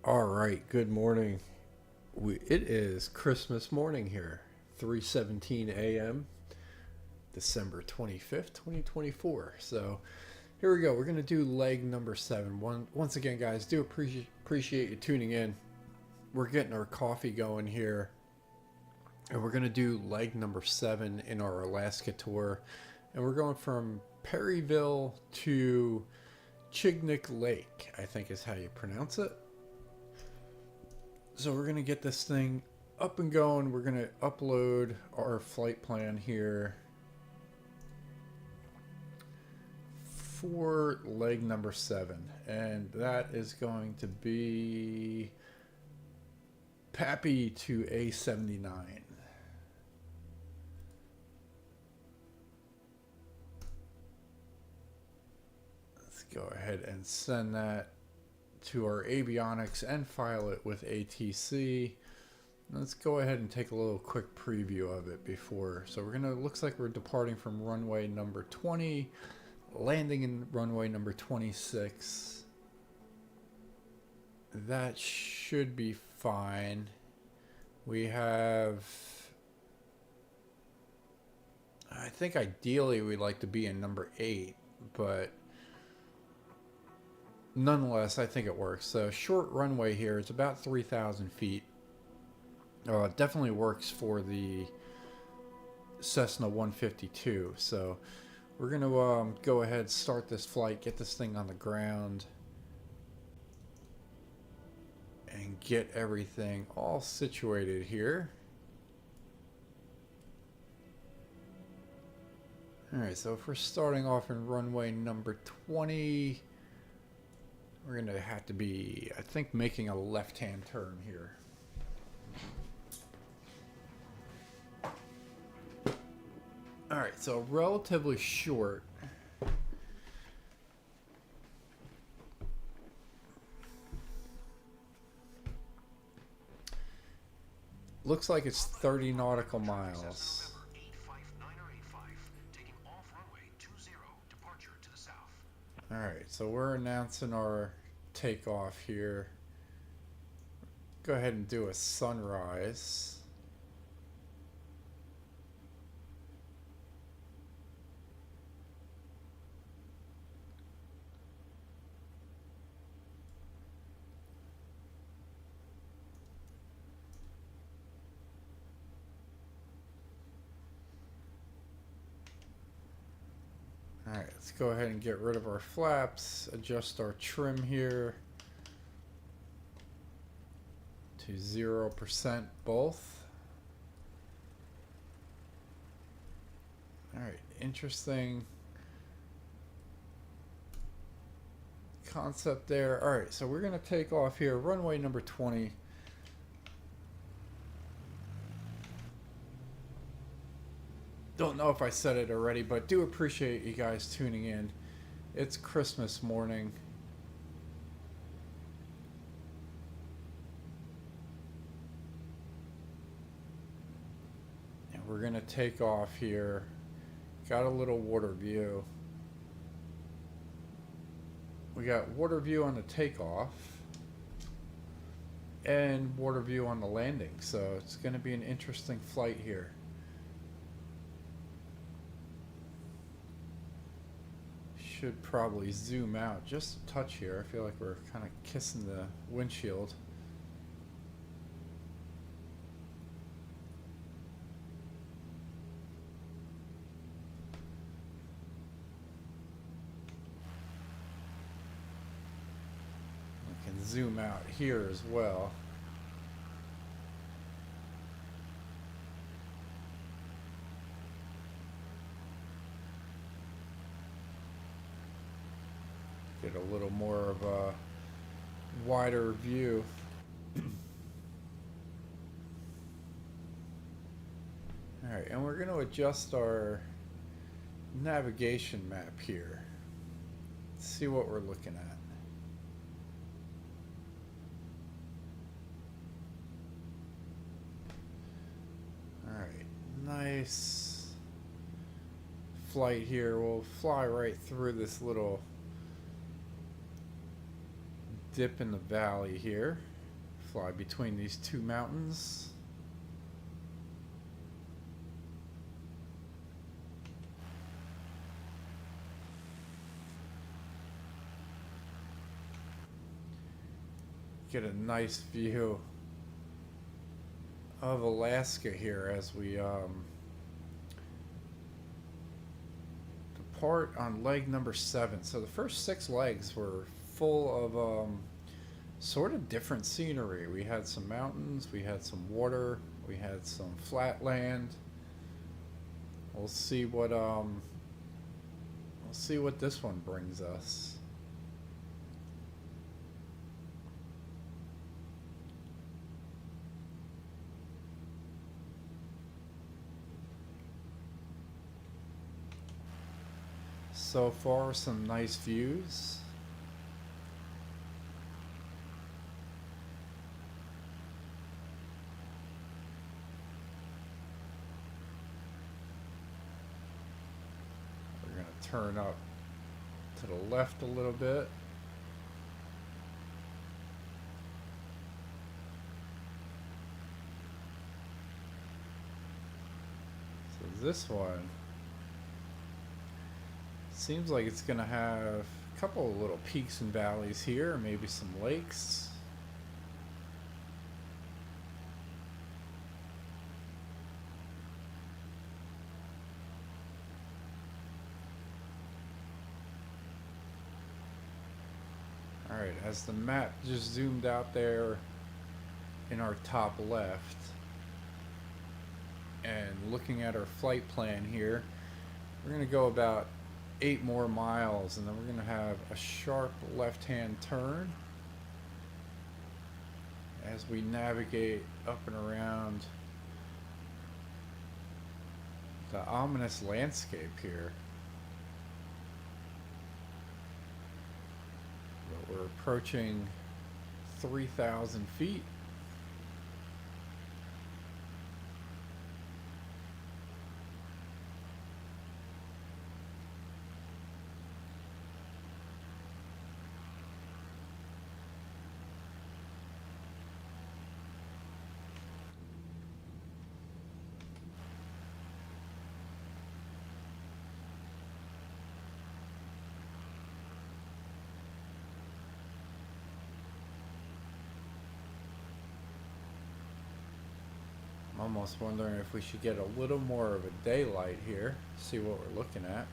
All right, good morning. It is Christmas morning here, 3:17 a.m., December 25th, 2024. So here we go. We're going to do leg number 7. Once again, guys, do appreciate you tuning in. We're getting our coffee going here, and we're going to do leg number 7 in our Alaska tour. And we're going from Perryville to Chignik Lake, I think is how you pronounce it. So we're going to get this thing up and going. We're going to upload our flight plan here for leg number 7. And that is going to be PAPE to A79. Let's go ahead and send that to our avionics and file it with ATC. Let's go ahead and take a little quick preview of it before. So looks like we're departing from runway number 20, landing in runway number 26. That should be fine. We have, I think ideally we'd like to be in number 8, but nonetheless, I think it works. So short runway here. It's about 3,000 feet. Definitely works for the Cessna 152. So we're going to go ahead, start this flight, get this thing on the ground, and get everything all situated here. Alright, so if we're starting off in runway number 20, we're going to have to be, I think, making a left-hand turn here. Alright, so relatively short. Looks like it's 30 nautical miles. Alright, so we're announcing our takeoff here. Go ahead and do a sunrise. Alright, let's go ahead and get rid of our flaps, adjust our trim here to 0% both. Alright, interesting concept there. Alright, so we're going to take off here, runway number 20. Don't know if I said it already, but do appreciate you guys tuning in. It's Christmas morning. And we're going to take off here. Got a little water view. We got water view on the takeoff and water view on the landing. So it's going to be an interesting flight here. Should probably zoom out just a touch here. I feel like we're kind of kissing the windshield. We can zoom out here as well. Get a little more of a wider view. Alright, and we're going to adjust our navigation map here. Let's see what we're looking at. Alright, nice flight here. We'll fly right through this little dip in the valley here. fly between these two mountains. Get a nice view of Alaska here as we depart on leg number 7. So the first 6 legs were full of sort of different scenery. We had some mountains, we had some water, we had some flat land. We'll see what this one brings us. So far, some nice views. We're going to turn up to the left a little bit. So this one seems like it's going to have a couple of little peaks and valleys here, maybe some lakes. Alright, as the map just zoomed out there in our top left, and looking at our flight plan here, we're going to go about 8 more miles, and then we're going to have a sharp left-hand turn as we navigate up and around the ominous landscape here. But we're approaching 3,000 feet. I'm almost wondering if we should get a little more of a daylight here, see what we're looking at.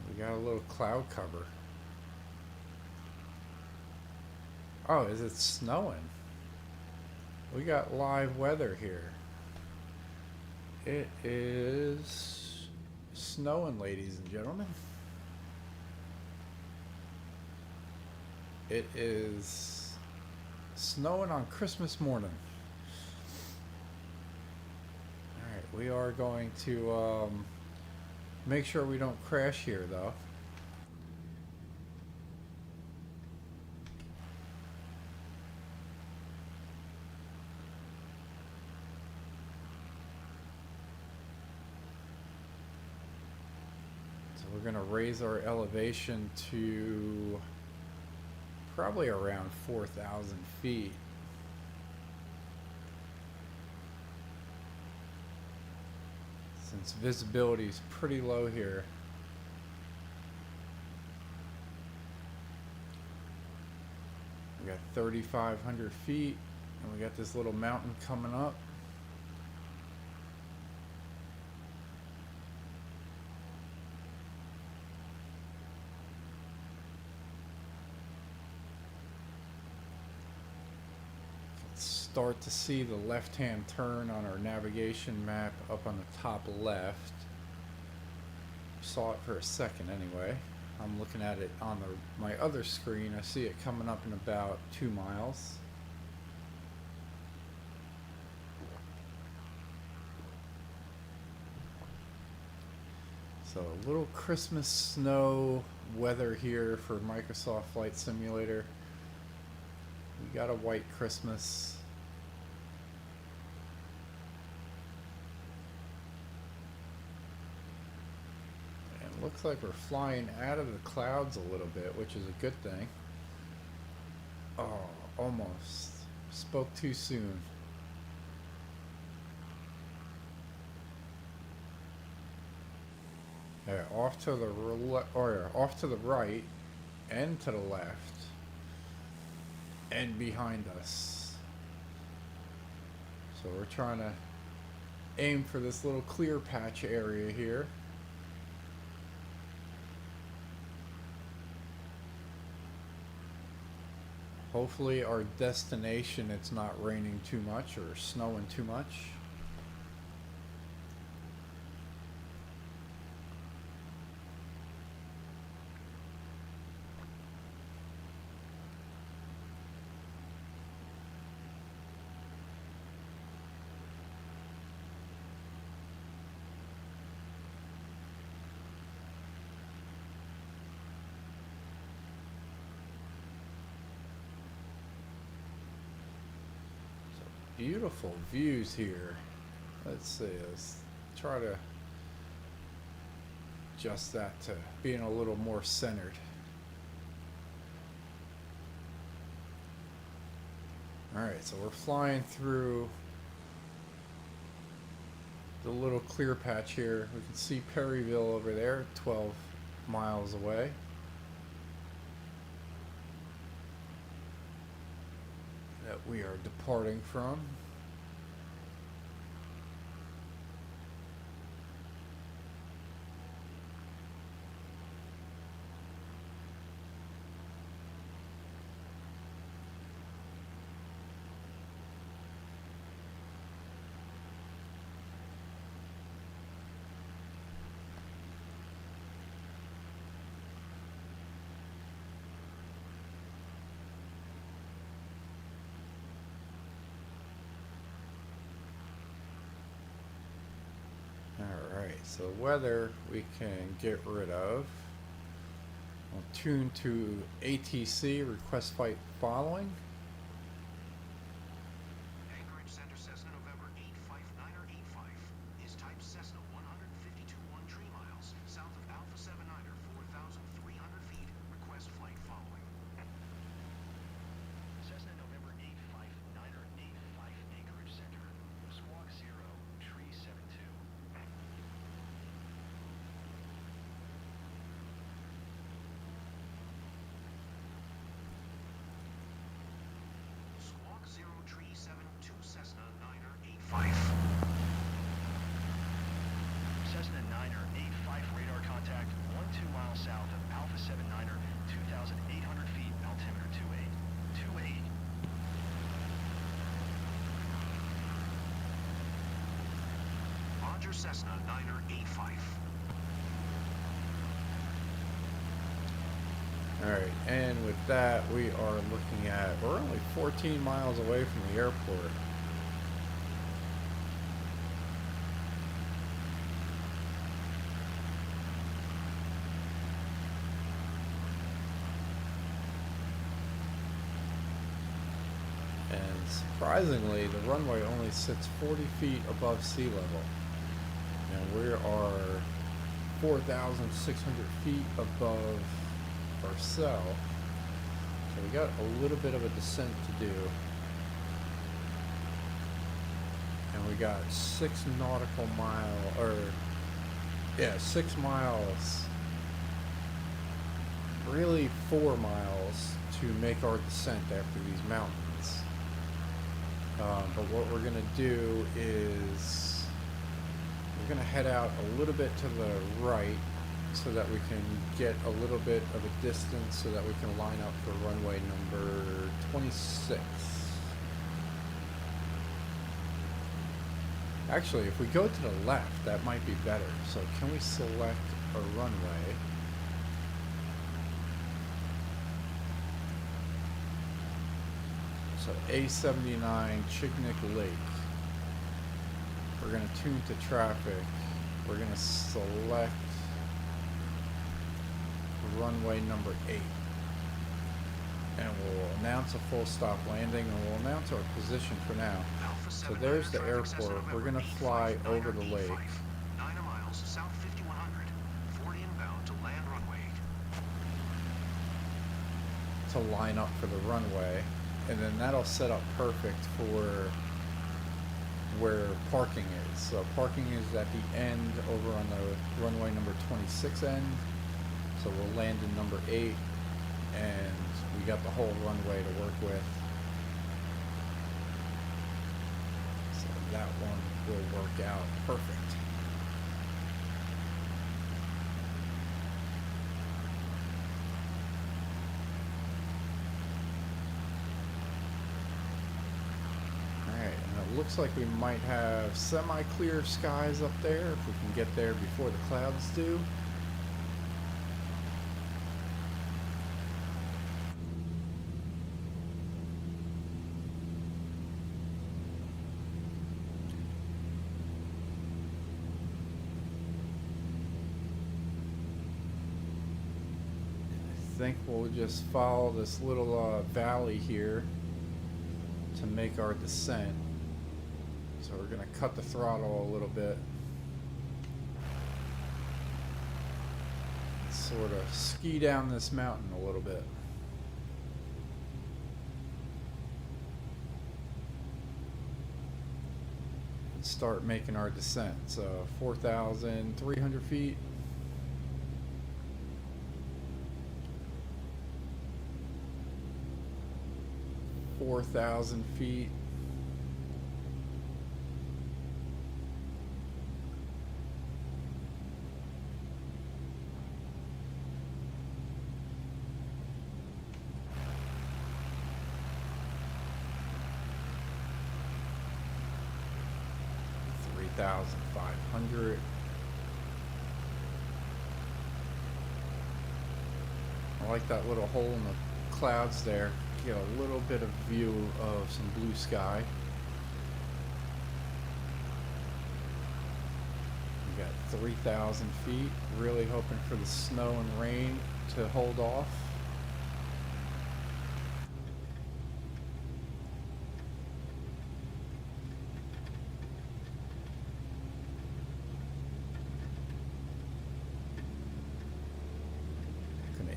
We got a little cloud cover. Oh, is it snowing? We got live weather here. It is snowing, ladies and gentlemen. It is snowing on Christmas morning. Alright, we are going to make sure we don't crash here, though. We're going to raise our elevation to probably around 4,000 feet. Since visibility is pretty low here. We got 3,500 feet, and we got this little mountain coming up. Start to see the left-hand turn on our navigation map up on the top left. Saw it for a second anyway. I'm looking at it on my other screen. I see it coming up in about 2 miles. So a little Christmas snow weather here for Microsoft Flight Simulator. We got a white Christmas. looks like we're flying out of the clouds a little bit, which is a good thing. Oh, almost. Spoke too soon. Yeah, off to the right and to the left and behind us. So we're trying to aim for this little clear patch area here. Hopefully our destination, it's not raining too much or snowing too much. Beautiful views here. Let's see, let's try to adjust that to being a little more centered. Alright, so we're flying through the little clear patch here. We can see Perryville over there, 12 miles away. That we are departing from. Alright, so weather we can get rid of. I'll tune to ATC, request flight following. Anchorage Center Cessna November 859er 85 is type Cessna 152.1 tree miles south of Alpha 79er 4,300 feet. Request flight following. Cessna November 859er 85 Anchorage Center. Squawk 0, tree 72. Squawk 0, tree 72 Cessna 9er 85. Cessna 9er 85 radar contact 12 miles south of Alpha 79er 2,800 feet, altimeter 28. Roger, Cessna 9er 85. Alright, and with that we are looking at, we're only 14 miles away from the airport. And surprisingly, the runway only sits 40 feet above sea level. And we are 4,600 feet above ourselves. So we got a little bit of a descent to do. And we got 6 nautical mile, or yeah, 6 miles, really 4 miles to make our descent after these mountains. But what we're gonna do is we're gonna head out a little bit to the right so that we can get a little bit of a distance so that we can line up for runway number 26. Actually, if we go to the left, that might be better. So can we select a runway? So A79 Chignik Lake. We're going to tune to traffic. We're going to select runway number 8. And we'll announce a full stop landing, and we'll announce our position for now. So there's the airport. We're going to fly over the lake. 9 miles south 5100. 40 inbound to line up for the runway, and then that'll set up perfect for where parking is. So parking is at the end over on the runway number 26 end. So we'll land in number 8, and we got the whole runway to work with. So that one will work out perfect. It looks like we might have semi-clear skies up there if we can get there before the clouds do. I think we'll just follow this little valley here to make our descent. So we're going to cut the throttle a little bit. Sort of ski down this mountain a little bit. And start making our descent. So 4,300 feet. 4,000 feet. 3,500. I like that little hole in the clouds there. Get a little bit of view of some blue sky. We got 3,000 feet. Really hoping for the snow and rain to hold off.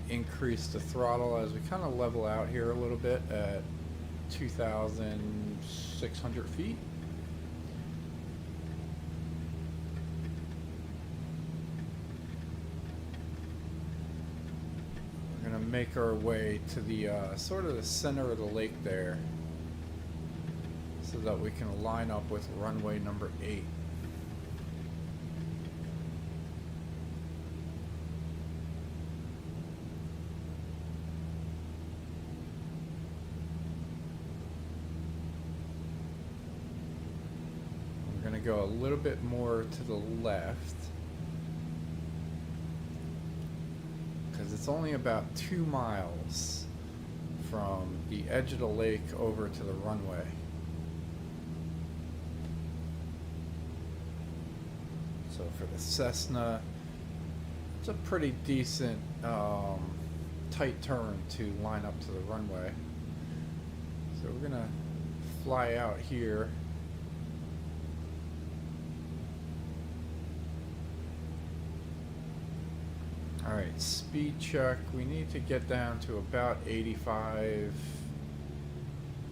Increase the throttle as we kind of level out here a little bit at 2,600 feet. We're going to make our way to the sort of the center of the lake there so that we can line up with runway number 8. Go a little bit more to the left because it's only about 2 miles from the edge of the lake over to the runway. So for the Cessna, it's a pretty decent tight turn to line up to the runway. So we're gonna fly out here. Alright, speed check. We need to get down to about 85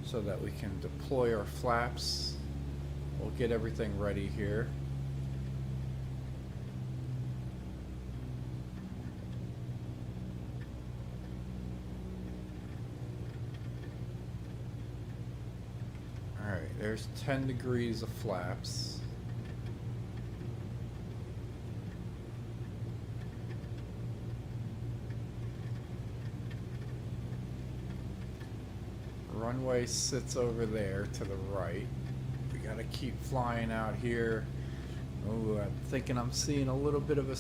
so that we can deploy our flaps. We'll get everything ready here. Alright, there's 10 degrees of flaps. Runway sits over there to the right. We gotta keep flying out here. Oh, I'm thinking I'm seeing a little bit of a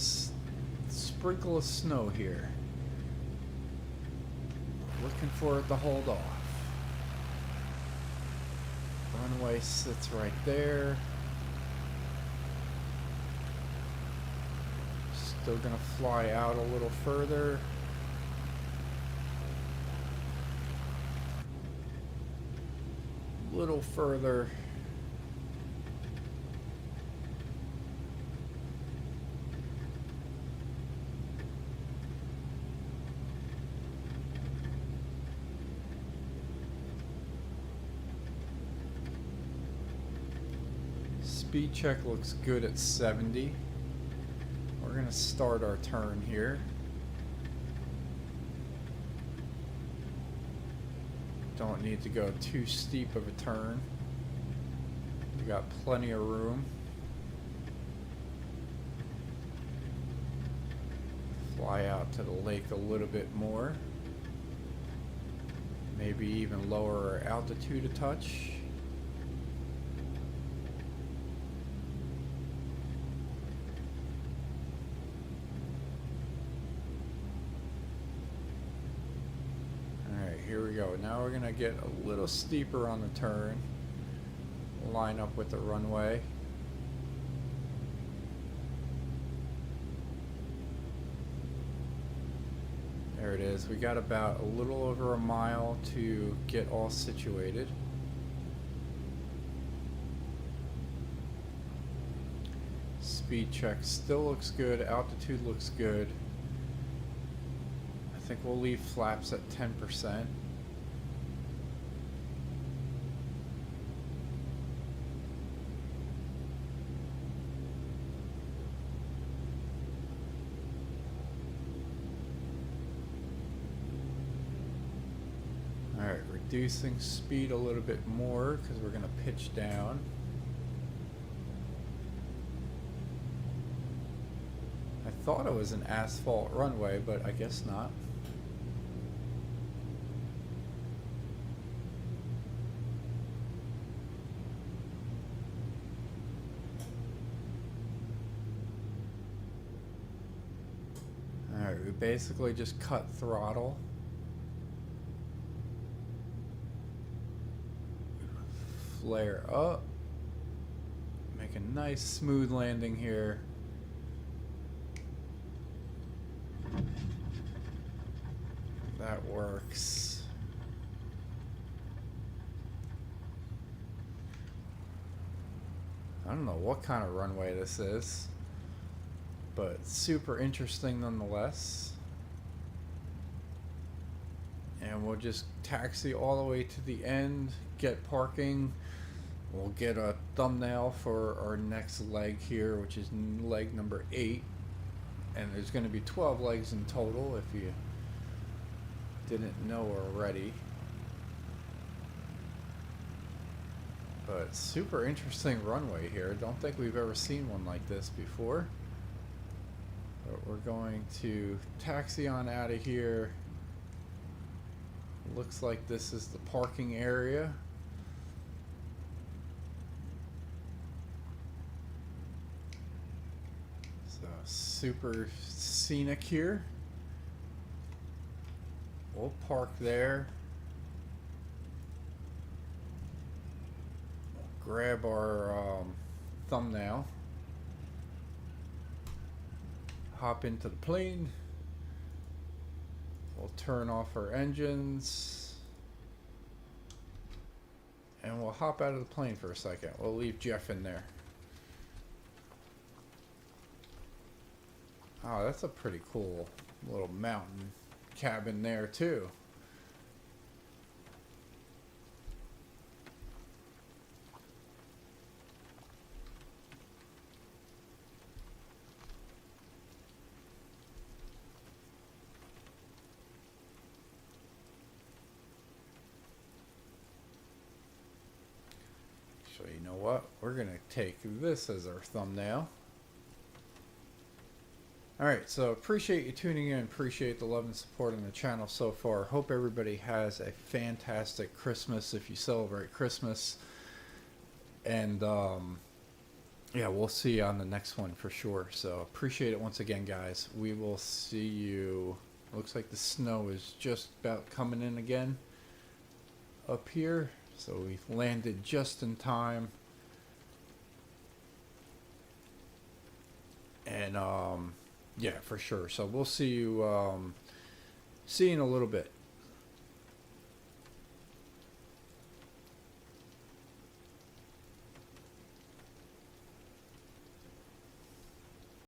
sprinkle of snow here. Looking for it to hold off. Runway sits right there. Still gonna fly out a little further. Little further. speed check looks good at 70. We're gonna start our turn here. Don't need to go too steep of a turn. We got plenty of room. Fly out to the lake a little bit more. Maybe even lower our altitude a touch. Here we go. Now we're gonna get a little steeper on the turn. Line up with the runway. There it is. We got about a little over a mile to get all situated. Speed check still looks good. Altitude looks good. I think we'll leave flaps at 10%. Alright, reducing speed a little bit more because we're going to pitch down. I thought it was an asphalt runway, but I guess not. Alright, we basically just cut throttle. Flare up. Make a nice smooth landing here. That works. I don't know what kind of runway this is, but super interesting nonetheless. And we'll just taxi all the way to the end, get parking. We'll get a thumbnail for our next leg here, which is leg number 8. And there's going to be 12 legs in total if you didn't know already. But super interesting runway here. Don't think we've ever seen one like this before. But we're going to taxi on out of here. Looks like this is the parking area. So super scenic here. We'll park there. Grab our thumbnail. Hop into the plane. We'll turn off our engines. And we'll hop out of the plane for a second. We'll leave Jeff in there. Oh, that's a pretty cool little mountain cabin there too. So you know what? We're going to take this as our thumbnail. Alright, so appreciate you tuning in. Appreciate the love and support on the channel so far. Hope everybody has a fantastic Christmas if you celebrate Christmas. And yeah, we'll see you on the next one for sure. So appreciate it once again, guys. We will see you. Looks like the snow is just about coming in again up here. So we landed just in time. And yeah, for sure. So we'll see you in a little bit.